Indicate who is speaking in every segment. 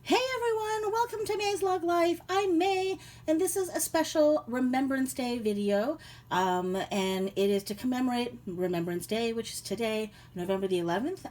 Speaker 1: Hey everyone, welcome to MaysLugLife. I'm May, and this is a special Remembrance Day video. And it is to commemorate Remembrance Day, which is today, November the 11th.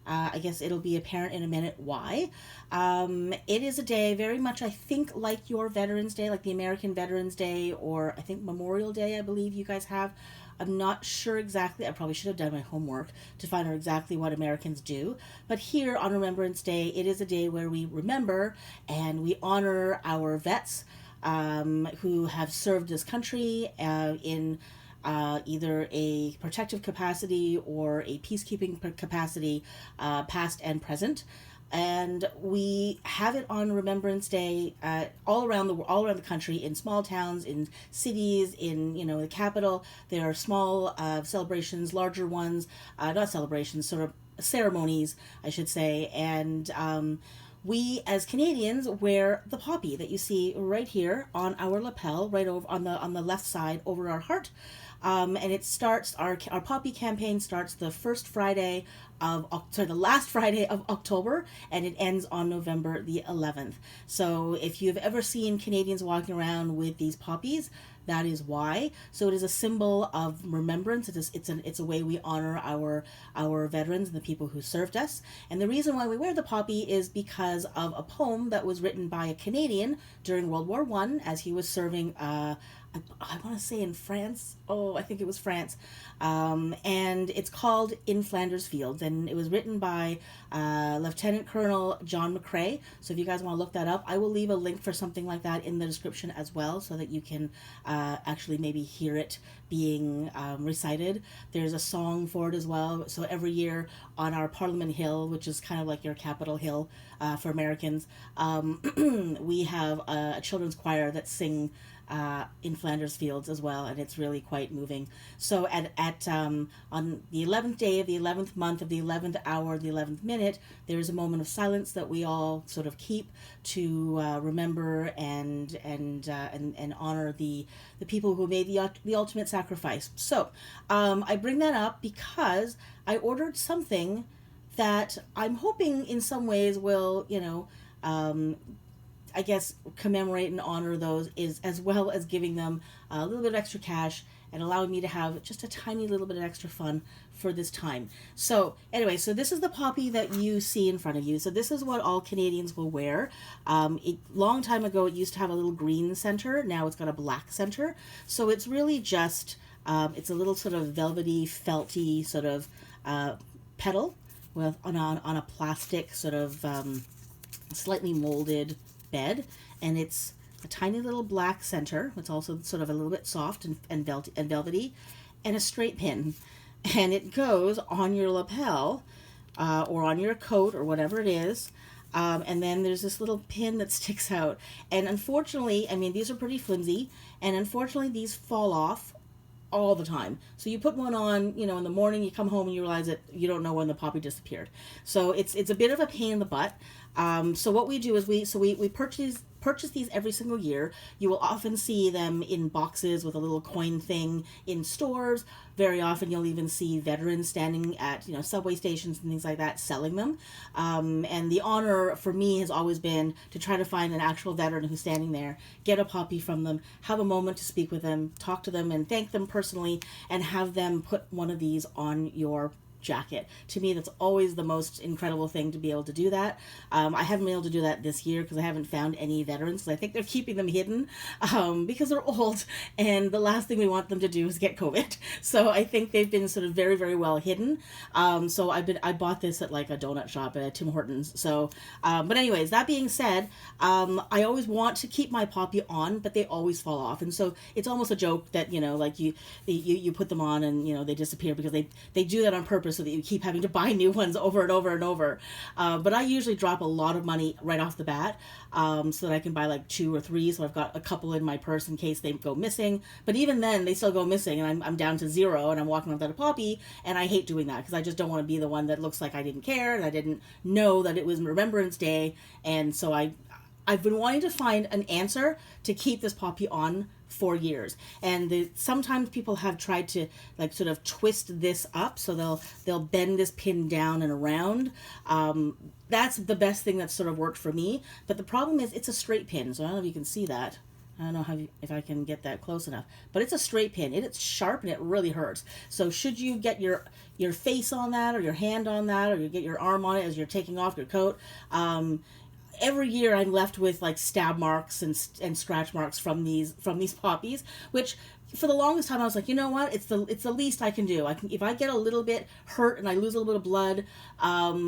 Speaker 1: I guess it'll be apparent in a minute why. It is a day very much, I think, like your Veterans Day, like the American Veterans Day, or I think Memorial Day, I believe you guys have. I'm not sure exactly. I probably should have done my homework to find out exactly what Americans do. But here on Remembrance Day, it is a day where we remember and we honor our vets who have served this country in either a protective capacity or a peacekeeping capacity, past and present. And we have it on Remembrance Day all around the country, in small towns, in cities, in the capital. There are small celebrations, larger ones, not celebrations, sort of ceremonies, I should say, and we as Canadians wear the poppy that you see right here on our lapel, right over on the left side over our heart. And it starts our poppy campaign starts the last Friday of October, and it ends on November the 11th. So if you've ever seen Canadians walking around with these poppies, that is why. So it is a symbol of remembrance. It's a way we honor our veterans and the people who served us. And the reason why we wear the poppy is because of a poem that was written by a Canadian during World War One as he was serving. I want to say in France. Oh, I think it was France. And it's called In Flanders Fields. And it was written by Lieutenant Colonel John McCrae. So if you guys want to look that up, I will leave a link for something like that in the description as well so that you can actually maybe hear it being recited. There's a song for it as well. So every year on our Parliament Hill, which is kind of like your Capitol Hill for Americans, we have a children's choir that sing in Flanders Fields as well, and it's really quite moving. So on the 11th day of the 11th month of the 11th hour, the 11th minute, there's a moment of silence that we all sort of keep to remember and honor the people who made the ultimate sacrifice. So I bring that up because I ordered something that I'm hoping in some ways will I guess commemorate and honor those, is as well as giving them a little bit of extra cash and allowing me to have just a tiny little bit of extra fun for this time. So anyway, so this is the poppy that you see in front of you. So this is what all Canadians will wear. Long time ago it used to have a little green center. Now it's got a black center. So it's really just it's a little sort of velvety, felty sort of petal with on a plastic sort of slightly molded bed, and it's a tiny little black center. It's also sort of a little bit soft and velvety, and a straight pin, and it goes on your lapel or on your coat or whatever it is. And then there's this little pin that sticks out, and unfortunately, I mean, these are pretty flimsy, and unfortunately these fall off all the time. So you put one on, in the morning, you come home and you realize that you don't know when the poppy disappeared. So it's a bit of a pain in the butt. So what we do is we purchase these every single year. You will often see them in boxes with a little coin thing in stores. Very often you'll even see veterans standing at subway stations and things like that selling them. And the honor for me has always been to try to find an actual veteran who's standing there, get a poppy from them, have a moment to speak with them, talk to them and thank them personally, and have them put one of these on your jacket. To me, that's always the most incredible thing, to be able to do that. I haven't been able to do that this year because I haven't found any veterans. I think they're keeping them hidden because they're old, and the last thing we want them to do is get COVID. So I think they've been sort of very, very well hidden. So I bought this at like a donut shop at Tim Hortons. So, but anyways, that being said, I always want to keep my poppy on, but they always fall off, and so it's almost a joke that like you put them on and they disappear because they do that on purpose so that you keep having to buy new ones over and over and over. But I usually drop a lot of money right off the bat so that I can buy like 2 or 3. So I've got a couple in my purse in case they go missing. But even then, they still go missing, and I'm down to 0, and I'm walking without a poppy, and I hate doing that because I just don't want to be the one that looks like I didn't care and I didn't know that it was Remembrance Day. And so I've been wanting to find an answer to keep this poppy on 4 years. And sometimes people have tried to like sort of twist this up, so they'll bend this pin down and around. That's the best thing that's sort of worked for me. But the problem is it's a straight pin, so I don't know if you can see that. I don't know if I can get that close enough, but it's a straight pin. It's sharp and it really hurts. So should you get your face on that, or your hand on that, or you get your arm on it as you're taking off your coat, every year I'm left with like stab marks and scratch marks from these poppies, which for the longest time I was like, you know what, it's the least I can do. If I get a little bit hurt and I lose a little bit of blood,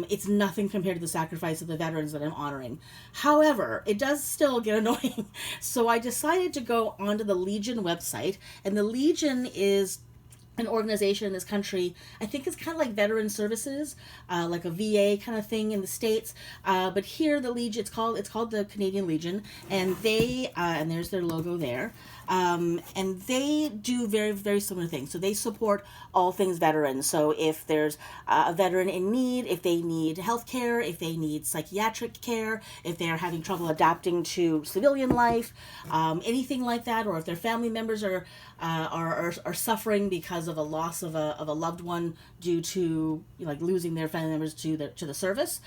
Speaker 1: it's nothing compared to the sacrifice of the veterans that I'm honoring. However, it does still get annoying. So I decided to go onto the Legion website, and the Legion is an organization in this country. I think it's kind of like veteran services, like a VA kind of thing in the States. But here, the Legion, it's called the Canadian Legion, and they and there's their logo there. And they do very, very similar things. So they support all things veterans. So if there's a veteran in need, if they need health care, if they need psychiatric care, if they're having trouble adapting to civilian life, anything like that, or if their family members are suffering because of a loss of a loved one due to like losing their family members to the service,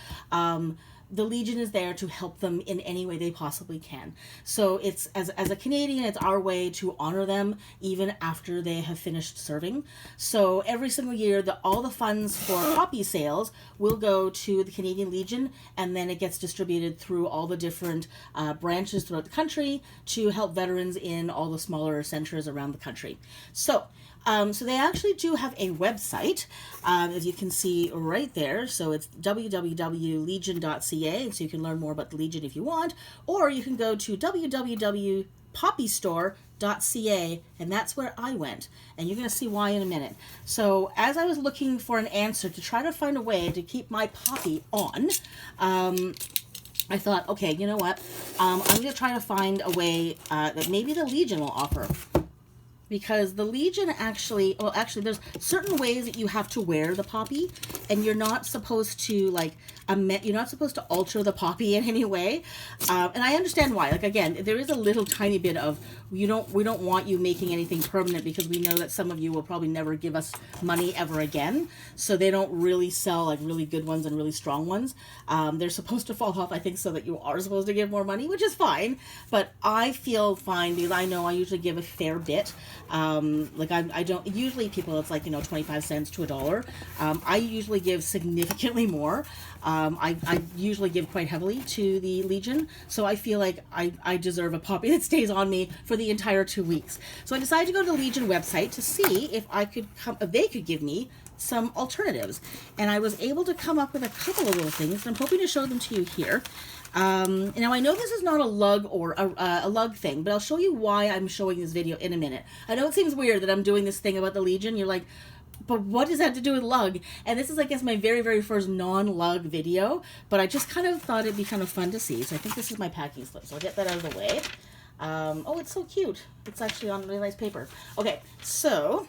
Speaker 1: the Legion is there to help them in any way they possibly can. So it's as a Canadian, it's our way to honor them even after they have finished serving. So every single year, all the funds for poppy sales will go to the Canadian Legion, and then it gets distributed through all the different branches throughout the country to help veterans in all the smaller centers around the country. So they actually do have a website, as you can see right there. So it's www.legion.ca, so you can learn more about the Legion if you want, or you can go to www.poppystore.ca, and that's where I went. And you're going to see why in a minute. So as I was looking for an answer to try to find a way to keep my poppy on, I thought, okay, you know what? I'm going to try to find a way that maybe the Legion will offer. Because the Legion actually, there's certain ways that you have to wear the poppy, and you're not supposed to you're not supposed to alter the poppy in any way. And I understand why. Like, again, there is a little tiny bit of, we don't want you making anything permanent, because we know that some of you will probably never give us money ever again. So they don't really sell like really good ones and really strong ones. They're supposed to fall off, I think, so that you are supposed to give more money, which is fine. But I feel fine because I know I usually give a fair bit. I don't, usually people, it's like, 25 cents to $1. I usually give significantly more. I usually give quite heavily to the Legion, so I feel like I deserve a poppy that stays on me for the entire 2 weeks. So I decided to go to the Legion website to see if they could give me some alternatives. And I was able to come up with a couple of little things, and I'm hoping to show them to you here. Now I know this is not a lug or a lug thing, but I'll show you why I'm showing this video in a minute. I know it seems weird that I'm doing this thing about the Legion. You're like, but what does that have to do with lug? And this is, I guess, my very, very first non-lug video, but I just kind of thought it'd be kind of fun to see. So I think this is my packing slip, so I'll get that out of the way. Oh, it's so cute. It's actually on really nice paper. Okay, so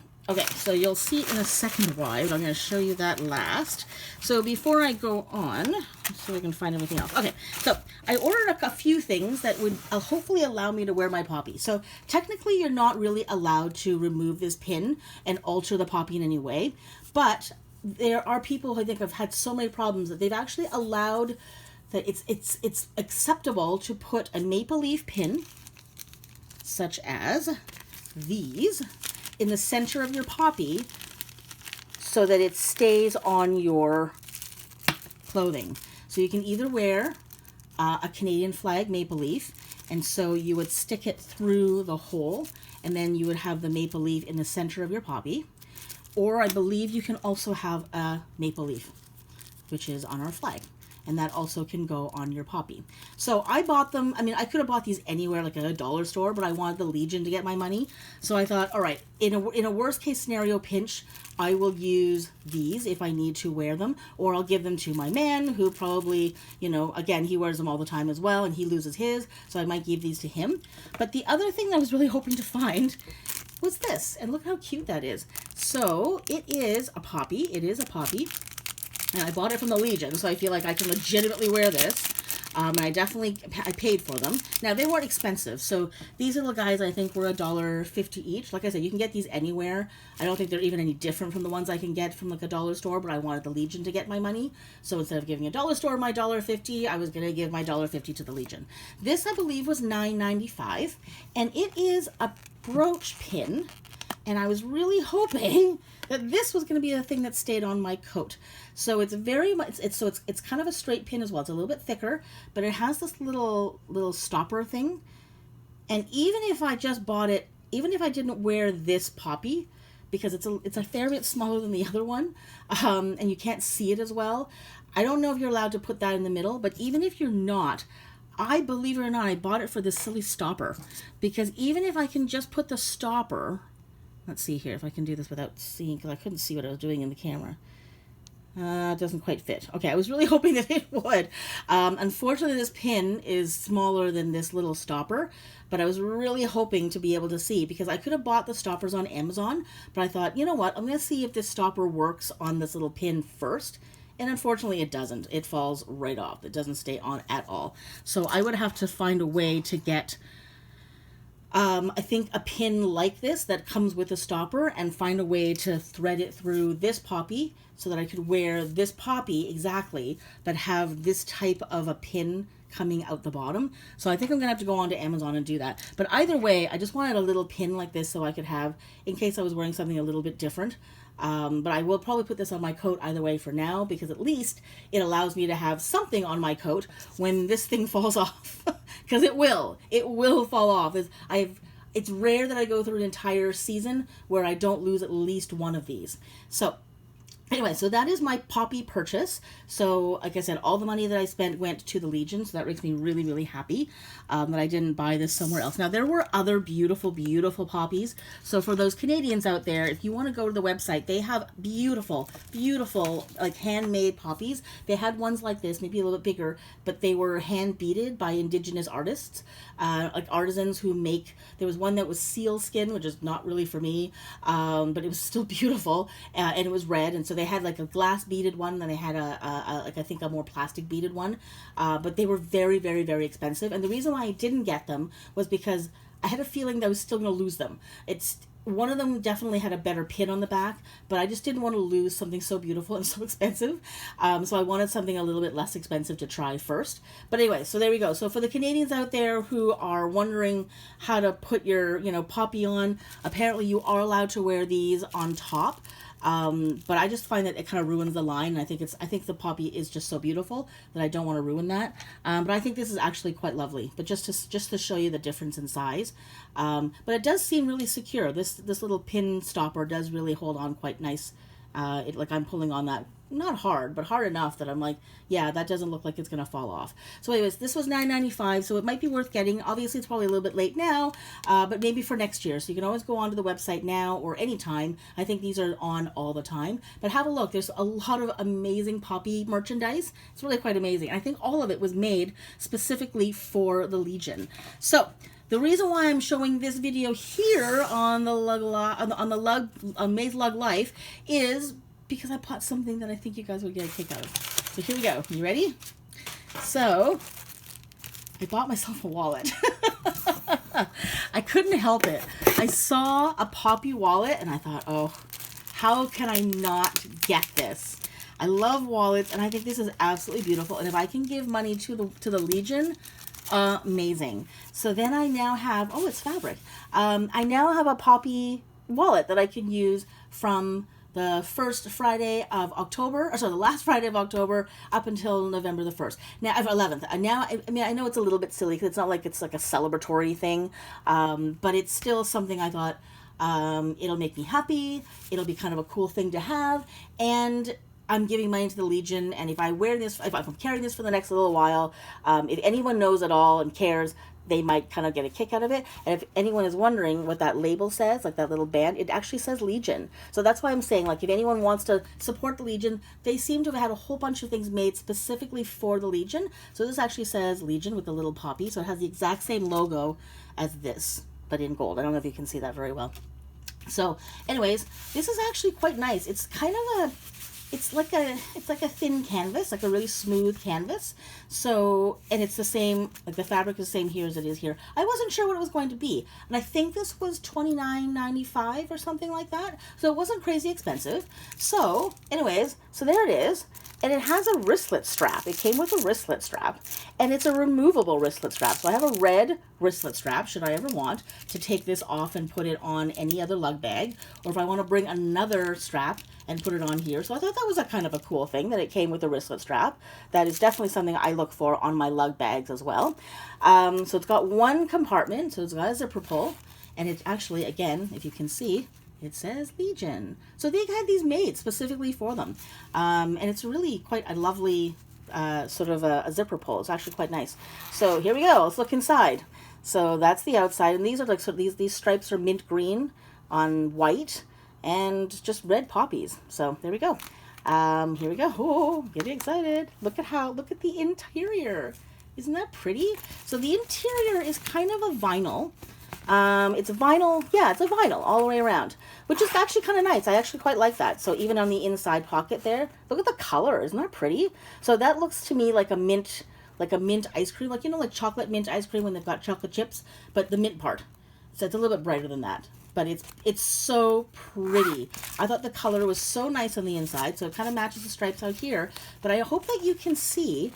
Speaker 1: you'll see in a second why, but I'm going to show you that last. So before I go on, let's see if I can find everything else. Okay, so I ordered a few things that would hopefully allow me to wear my poppy. So technically, you're not really allowed to remove this pin and alter the poppy in any way, but there are people who I think have had so many problems that they've actually allowed that it's acceptable to put a maple leaf pin, such as these, in the center of your poppy so that it stays on your clothing. So you can either wear a Canadian flag maple leaf, and so you would stick it through the hole, and then you would have the maple leaf in the center of your poppy. Or I believe you can also have a maple leaf, which is on our flag. And that also can go on your poppy. So I bought them. I mean, I could have bought these anywhere, like at a dollar store, but I wanted the Legion to get my money. So I thought, all right, in a worst case scenario pinch, I will use these if I need to wear them, or I'll give them to my man, who probably, again, he wears them all the time as well, and he loses his, so I might give these to him. But the other thing that I was really hoping to find was this, and look how cute that is. So it is a poppy. It is a poppy. And I bought it from the Legion, so I feel like I can legitimately wear this. And I paid for them. Now, they weren't expensive. So these little guys, I think, were $1.50 each. Like I said, you can get these anywhere. I don't think they're even any different from the ones I can get from like a dollar store, but I wanted the Legion to get my money. So instead of giving a dollar store my $1.50, I was going to give my $1.50 to the Legion. This, I believe, was $9.95, and it is a brooch pin. And I was really hoping that this was going to be the thing that stayed on my coat. So it's very much, it's kind of a straight pin as well. It's a little bit thicker, but it has this little stopper thing. And even if I just bought it, even if I didn't wear this poppy, because it's a fair bit smaller than the other one, and you can't see it as well. I don't know if you're allowed to put that in the middle, but even if you're not, I, believe it or not, I bought it for this silly stopper. Because even if I can just put the stopper, let's see here if I can do this without seeing, because I couldn't see what I was doing in the camera. It doesn't quite fit. Okay, I was really hoping that it would. Unfortunately, this pin is smaller than this little stopper, but I was really hoping to be able to see, because I could have bought the stoppers on Amazon, but I thought, you know what, I'm going to see if this stopper works on this little pin first. And unfortunately, it doesn't. It falls right off. It doesn't stay on at all. So I would have to find a way to get I think a pin like this that comes with a stopper, and find a way to thread it through this poppy so that I could wear this poppy exactly, but have this type of a pin coming out the bottom. So I think I'm gonna have to go on to Amazon and do that. But either way, I just wanted a little pin like this so I could have, in case I was wearing something a little bit different. But I will probably put this on my coat either way for now, because at least it allows me to have something on my coat when this thing falls off. Because it will fall off. It's rare that I go through an entire season where I don't lose at least one of these. So anyway, so that is my poppy purchase. So, like I said, all the money that I spent went to the Legion, so that makes me really, really happy that I didn't buy this somewhere else. Now, there were other beautiful, beautiful poppies. So for those Canadians out there, if you want to go to the website, they have beautiful, beautiful, like handmade poppies. They had ones like this, maybe a little bit bigger, but they were hand beaded by Indigenous artists, like artisans who make, there was one that was seal skin, which is not really for me, but it was still beautiful, and it was red, and so they had like a glass beaded one, then they had like I think a more plastic beaded one, but they were very, very, very expensive. And the reason why I didn't get them was because I had a feeling that I was still going to lose them. One of them definitely had a better pin on the back, but I just didn't want to lose something so beautiful and so expensive. So I wanted something a little bit less expensive to try first. But anyway, so there we go. So for the Canadians out there who are wondering how to put your, poppy on, apparently you are allowed to wear these on top. But I just find that it kind of ruins the line. And I think the poppy is just so beautiful that I don't want to ruin that. But I think this is actually quite lovely. But just to show you the difference in size. But it does seem really secure. This little pin stopper does really hold on quite nice. Like I'm pulling on that, not hard, but hard enough that I'm like, yeah, that doesn't look like it's going to fall off. So anyways, this was $9.95, so it might be worth getting. Obviously, it's probably a little bit late now, but maybe for next year. So you can always go onto the website now or anytime. I think these are on all the time. But have a look. There's a lot of amazing poppy merchandise. It's really quite amazing. I think all of it was made specifically for the Legion. So the reason why I'm showing this video here on the MaysLugLife is because I bought something that I think you guys would get a kick out of. So here we go. You ready? So I bought myself a wallet. I couldn't help it. I saw a poppy wallet and I thought, oh, how can I not get this? I love wallets and I think this is absolutely beautiful. And if I can give money to the Legion, amazing. So then I now have, oh, it's fabric. I now have a poppy wallet that I can use from the first Friday of October, or sorry, the last Friday of October up until November the 1st. Now, 11th. Now, I mean, I know it's a little bit silly because it's not like it's like a celebratory thing, but it's still something I thought, it'll make me happy. It'll be kind of a cool thing to have. And I'm giving money to the Legion, and if I wear this, if I'm carrying this for the next little while, if anyone knows at all and cares, they might kind of get a kick out of it. And if anyone is wondering what that label says, like that little band, it actually says Legion. So that's why I'm saying, like, if anyone wants to support the Legion, they seem to have had a whole bunch of things made specifically for the Legion. So this actually says Legion with the little poppy. So it has the exact same logo as this, but in gold. I don't know if you can see that very well. So anyways, this is actually quite nice. It's kind of it's like a thin canvas, like a really smooth canvas. So, and it's the same, like the fabric is the same here as it is here. I wasn't sure what it was going to be, and I think this was $29.95 or something like that. So it wasn't crazy expensive. So, anyways, so there it is. And it has a wristlet strap. It came with a wristlet strap, and it's a removable wristlet strap. So I have a red wristlet strap, should I ever want to take this off and put it on any other lug bag, or if I want to bring another strap and put it on here. So I thought that was a kind of a cool thing that it came with a wristlet strap. That is definitely something I look for on my lug bags as well. So it's got one compartment, so it's got a zipper pull, and it's actually, again, if you can see, it says Legion. So they had these made specifically for them. And it's really quite a lovely sort of a zipper pull. It's actually quite nice. So here we go. Let's look inside. So that's the outside. And these are like, so these stripes are mint green on white and just red poppies. So there we go. Here we go. Oh, getting excited. Look at the interior. Isn't that pretty? So the interior is kind of a vinyl. It's a vinyl, yeah, it's a vinyl all the way around, which is actually kind of nice. I actually quite like that. So even on the inside pocket there, look at the color. Isn't that pretty? So that looks to me like a mint ice cream, like, you know, like chocolate mint ice cream when they've got chocolate chips, but the mint part. So it's a little bit brighter than that, but it's so pretty. I thought the color was so nice on the inside, so it kind of matches the stripes out here, but I hope that you can see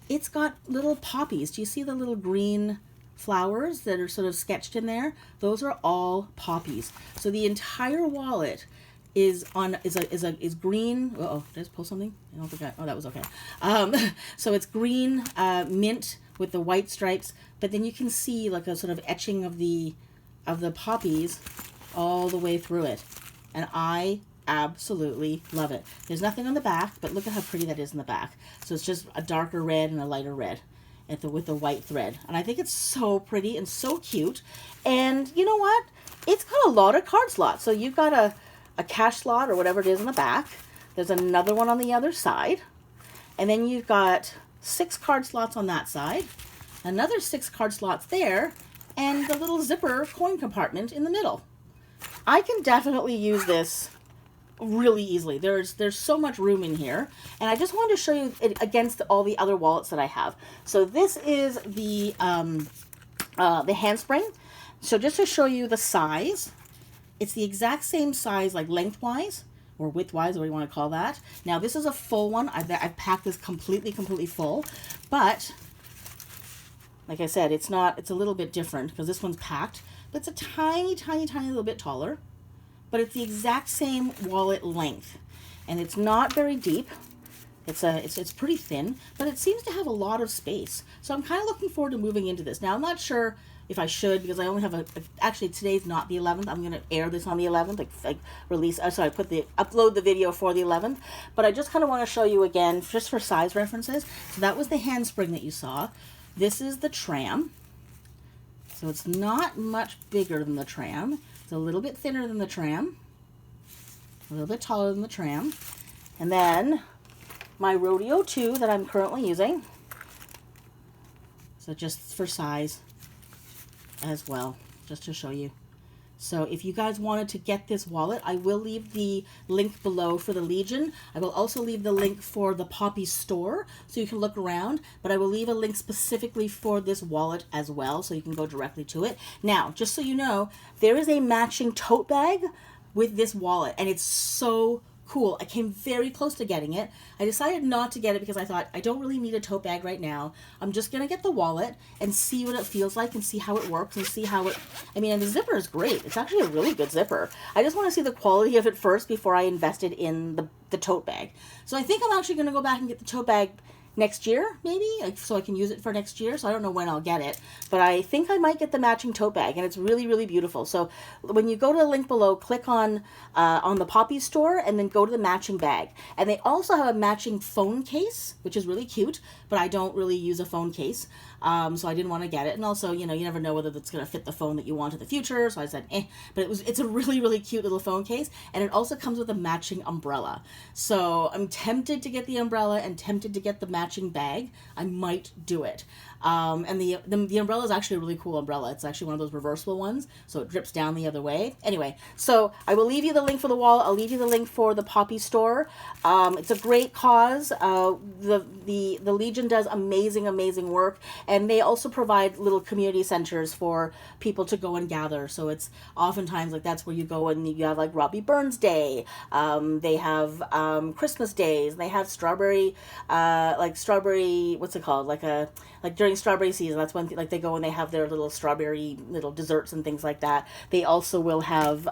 Speaker 1: it's got little poppies. Do you see the little green flowers that are sort of sketched in there? Those are all poppies. So the entire wallet is green. Uh-oh, did I just pull something? I don't think oh, that was okay. So it's green mint with the white stripes, but then you can see like a sort of etching of the poppies all the way through it. And I absolutely love it. There's nothing on the back, but look at how pretty that is in the back. So it's just a darker red and a lighter red with the white thread. And I think it's so pretty and so cute. And you know what? It's got a lot of card slots. So you've got a cash slot or whatever it is in the back. There's another one on the other side. And then you've got 6 card slots on that side. Another 6 card slots there. And the little zipper coin compartment in the middle. I can definitely use this really easily. There's so much room in here, and I just wanted to show you it against all the other wallets that I have. So this is the handspring. So just to show you the size, it's the exact same size, like lengthwise or widthwise, or what you want to call that. Now this is a full one. I've packed this completely full, but like I said, it's a little bit different because this one's packed, but it's a tiny little bit taller. But it's the exact same wallet length, and it's not very deep. It's pretty thin, but it seems to have a lot of space. So I'm kind of looking forward to moving into this. Now I'm not sure if I should, because I only have actually today's not the 11th. I'm going to air this on the 11th, upload the video for the 11th. But I just kind of want to show you again, just for size references. So that was the handspring that you saw. This is the tram. So it's not much bigger than the tram. It's a little bit thinner than the tram, a little bit taller than the tram. And then my Rodeo 2 that I'm currently using. So just for size as well, just to show you. So if you guys wanted to get this wallet, I will leave the link below for the Legion. I will also leave the link for the Poppy store so you can look around, but I will leave a link specifically for this wallet as well so you can go directly to it. Now, just so you know, there is a matching tote bag with this wallet, and it's so cool. I came very close to getting it. I decided not to get it because I thought I don't really need a tote bag right now. I'm just going to get the wallet and see what it feels like and see how it works and see how it, and the zipper is great. It's actually a really good zipper. I just want to see the quality of it first before I invested in the tote bag. So I think I'm actually going to go back and get the tote bag next year, maybe, so I can use it for next year. So I don't know when I'll get it, but I think I might get the matching tote bag, and it's really beautiful. So when you go to the link below, click on the Poppy store and then go to the matching bag. And they also have a matching phone case, which is really cute, but I don't really use a phone case. So I didn't want to get it. And also, you never know whether that's going to fit the phone that you want in the future. So I said, but it's a really cute little phone case. And it also comes with a matching umbrella. So I'm tempted to get the umbrella and tempted to get the matching bag. I might do it. And the umbrella is actually a really cool umbrella. It's actually one of those reversible ones, so it drips down the other way. Anyway, so I will leave you the link for the wall. I'll leave you the link for the poppy store. It's a great cause. The Legion does amazing work, and they also provide little community centers for people to go and gather. So it's oftentimes like that's where you go and you have like Robbie Burns Day. They have Christmas days. And they have strawberry, what's it called? Like during strawberry season, that's when like they go and they have their little strawberry little desserts and things like that. They also will have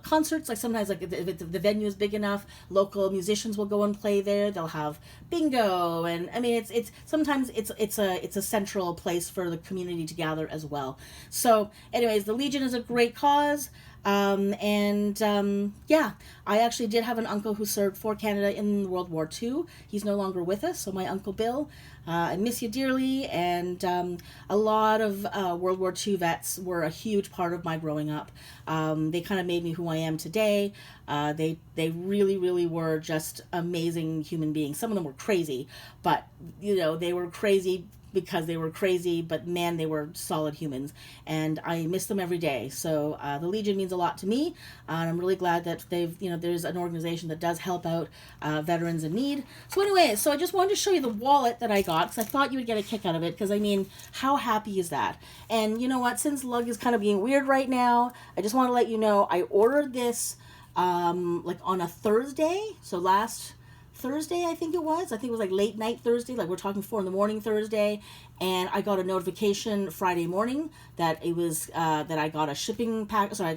Speaker 1: concerts, like sometimes like if the venue is big enough, local musicians will go and play there. They'll have bingo, and I mean it's sometimes it's a central place for the community to gather as well. So anyways, the Legion is a great cause. Yeah, I actually did have an uncle who served for Canada in World War II. He's no longer with us, so my Uncle Bill, I miss you dearly, and a lot of World War II vets were a huge part of my growing up. They kind of made me who I am today. They really were just amazing human beings. Some of them were crazy, but they were crazy because they were crazy, but man, they were solid humans, and I miss them every day. So the Legion means a lot to me, and I'm really glad that there's an organization that does help out veterans in need. So anyway, so I just wanted to show you the wallet that I got, because I thought you would get a kick out of it, because I mean, how happy is that? And you know what, since Lug is kind of being weird right now, I just want to let you know, I ordered this like on a Thursday, so last Thursday, I think it was like late night Thursday, like we're talking 4 a.m. Thursday, and I got a notification Friday morning that it was that I got a shipping pack. I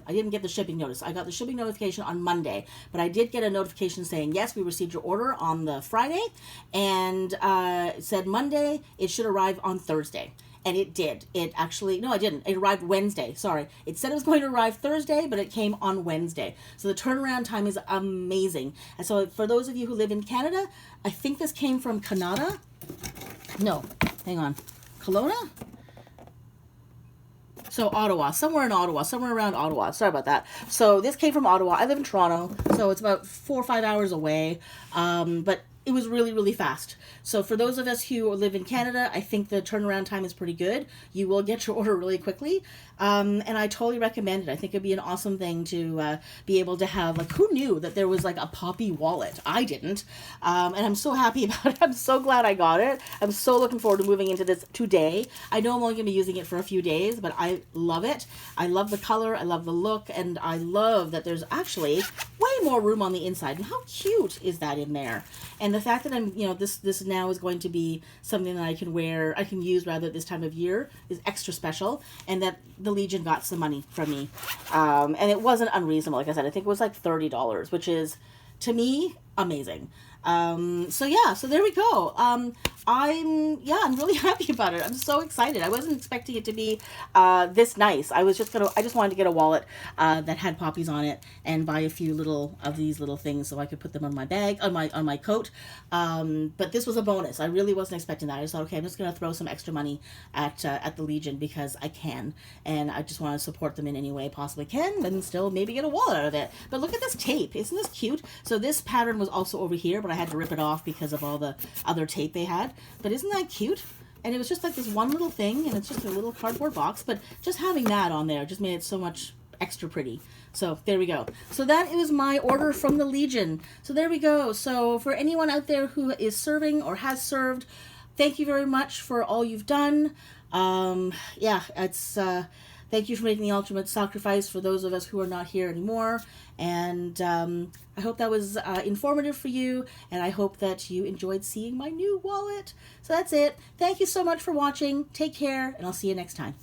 Speaker 1: didn't get the shipping notice. I got the shipping notification on Monday, but I did get a notification saying, yes, we received your order on the Friday, and it said Monday, it should arrive on Thursday. And it did. It actually, no, I didn't. It arrived Wednesday. Sorry. It said it was going to arrive Thursday, but it came on Wednesday. So the turnaround time is amazing. And so for those of you who live in Canada, I think this came from Canada. No, hang on. Kelowna? So Ottawa, somewhere around Ottawa. Sorry about that. So this came from Ottawa. I live in Toronto, so it's about 4 or 5 hours away. But it was really fast. So for those of us who live in Canada, I think the turnaround time is pretty good. You will get your order really quickly. And I totally recommend it. I think it'd be an awesome thing to be able to have, like, who knew that there was like a poppy wallet? I didn't. And I'm so happy about it. I'm so glad I got it. I'm so looking forward to moving into this today. I know I'm only going to be using it for a few days, but I love it. I love the color. I love the look. And I love that there's actually way more room on the inside. And how cute is that in there? And the fact that I'm, this now is going to be something that I can use rather at this time of year is extra special, and that the Legion got some money from me. And it wasn't unreasonable. Like I said, I think it was like $30, which is, to me, amazing. So there we go. I'm really happy about it. I'm so excited. I wasn't expecting it to be this nice. I just wanted to get a wallet that had poppies on it and buy a few of these little things so I could put them on my bag, on my coat. But this was a bonus. I really wasn't expecting that. I just thought, okay, I'm just going to throw some extra money at the Legion because I can, and I just want to support them in any way I possibly can, and still maybe get a wallet out of it. But look at this tape. Isn't this cute? So this pattern was also over here, but I had to rip it off because of all the other tape they had. But isn't that cute? And it was just like this one little thing, and it's just a little cardboard box, but just having that on there just made it so much extra pretty. So there we go. So that is my order from the Legion. So there we go. So for anyone out there who is serving or has served, thank you very much for all you've done. Thank you for making the ultimate sacrifice for those of us who are not here anymore. And I hope that was informative for you, and I hope that you enjoyed seeing my new wallet. So that's it. Thank you so much for watching. Take care, and I'll see you next time.